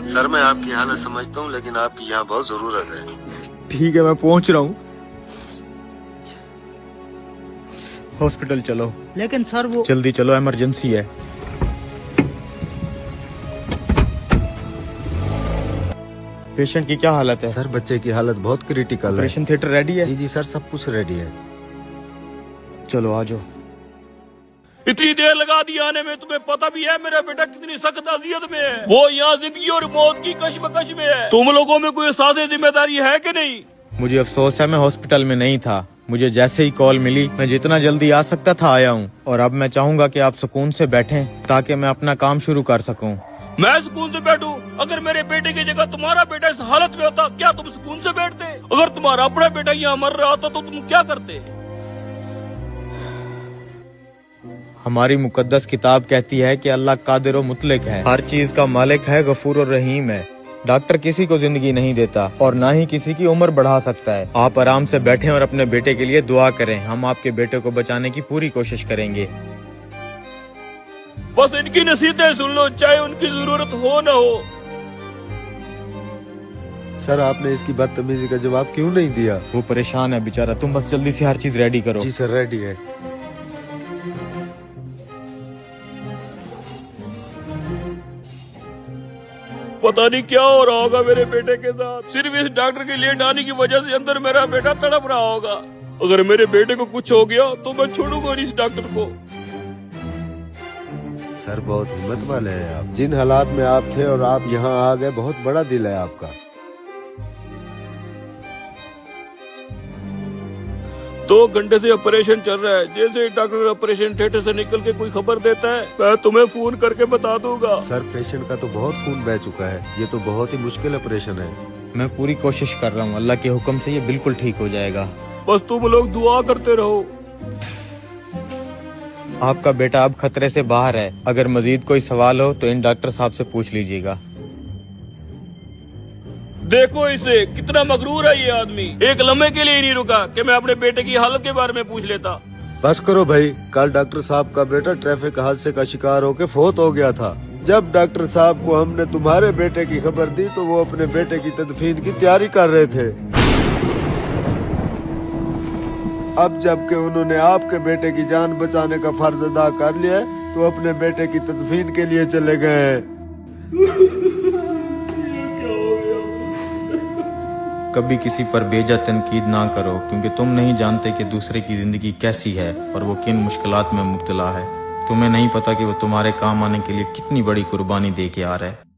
Sir मैं आपकी हालत समझता हूँ, लेकिन आपकी यहाँ बहुत जरूरत है। ठीक है, मैं पहुंच रहा हूँ। हॉस्पिटल चलो। लेकिन सर वो जल्दी चलो, इमरजेंसी है। पेशेंट की क्या हालत है? सर बच्चे की हालत बहुत क्रिटिकल है। ऑपरेशन थिएटर रेडी है? जी जी सर, सब कुछ रेडी है। चलो आ जाओ। इतनी देर लगा दी आने में, तुम्हें पता भी है मेरा बेटा कितनी सख्त अजियत में है। वो यहाँ जिंदगी और मौत की कश्मकश में है। तुम लोगों में कोई एहसास जिम्मेदारी है कि नहीं? मुझे अफसोस है मैं हॉस्पिटल में नहीं था। मुझे जैसे ही कॉल मिली मैं जितना जल्दी आ सकता था आया हूँ। और अब मैं चाहूंगा कि आप सुकून से बैठें ताकि मैं अपना काम शुरू कर सकूं। मैं सुकून से बैठूं? अगर मेरे बेटे की जगह तुम्हारा बेटा इस हालत में होता, क्या तुम सुकून से बैठते? अगर तुम्हारा अपना बेटा यहाँ मर रहा होता तो तुम क्या करते? हमारी मुकद्दस किताब कहती है कि अल्लाह कादिर और मुतलक है, हर चीज का मालिक है, गफूर और रहीम है। डॉक्टर किसी को जिंदगी नहीं देता और ना ही किसी की उम्र बढ़ा सकता है। आप आराम से बैठें और अपने बेटे के लिए दुआ करें। हम आपके बेटे को बचाने की पूरी कोशिश करेंगे। बस इनकी नसीहतें सुन लो, चाहे उनकी जरूरत हो न हो। सर आपने इसकी बदतमीजी का जवाब क्यों नहीं दिया? वो परेशान है बेचारा, तुम बस जल्दी से हर चीज रेडी करो। जी सर रेडी है। पता नहीं क्या हो रहा होगा मेरे बेटे के साथ। सिर्फ इस डॉक्टर के लेट आने की वजह से अंदर मेरा बेटा तड़प रहा होगा। अगर मेरे बेटे को कुछ हो गया तो मैं छोड़ूंगा इस डॉक्टर को। सर बहुत हिम्मत वाले हैं आप। जिन हालात में आप थे और आप यहाँ आ गए, बहुत बड़ा दिल है आपका। 2 घंटे से ऑपरेशन चल रहा है। जैसे ही डॉक्टर ऑपरेशन थिएटर से निकल के कोई खबर देता है, मैं तुम्हें फोन करके बता दूंगा। सर पेशेंट का तो बहुत खून बह चुका है। ये तो बहुत ही मुश्किल ऑपरेशन है। मैं पूरी कोशिश कर रहा हूँ, अल्लाह के हुक्म से ये बिल्कुल ठीक हो जाएगा। बस तुम लोग दुआ करते रहो। आपका बेटा अब खतरे से बाहर है। अगर मजीद कोई सवाल हो तो इन डॉक्टर साहब से पूछ लीजिएगा। देखो इसे, कितना मगरूर है ये आदमी। एक लम्हे के लिए ही नहीं रुका कि मैं अपने बेटे की हालत के बारे में पूछ लेता। बस करो भाई। कल डॉक्टर साहब का बेटा ट्रैफिक हादसे का शिकार होकर फोत हो गया था। जब डॉक्टर साहब को हमने तुम्हारे बेटे की खबर दी तो वो अपने बेटे की तदफीन की तैयारी कर रहे थे। अब जबकि उन्होंने आपके बेटे की जान बचाने का फर्ज अदा कर लिया है तो अपने बेटे की तदफीन के लिए चले गए हैं। कभी किसी पर बेजा तनकीद ना करो, क्योंकि तुम नहीं जानते कि दूसरे की जिंदगी कैसी है और वो किन मुश्किलात में मुब्तला है। तुम्हें नहीं पता कि वो तुम्हारे काम आने के लिए कितनी बड़ी कुर्बानी दे के आ रहा है।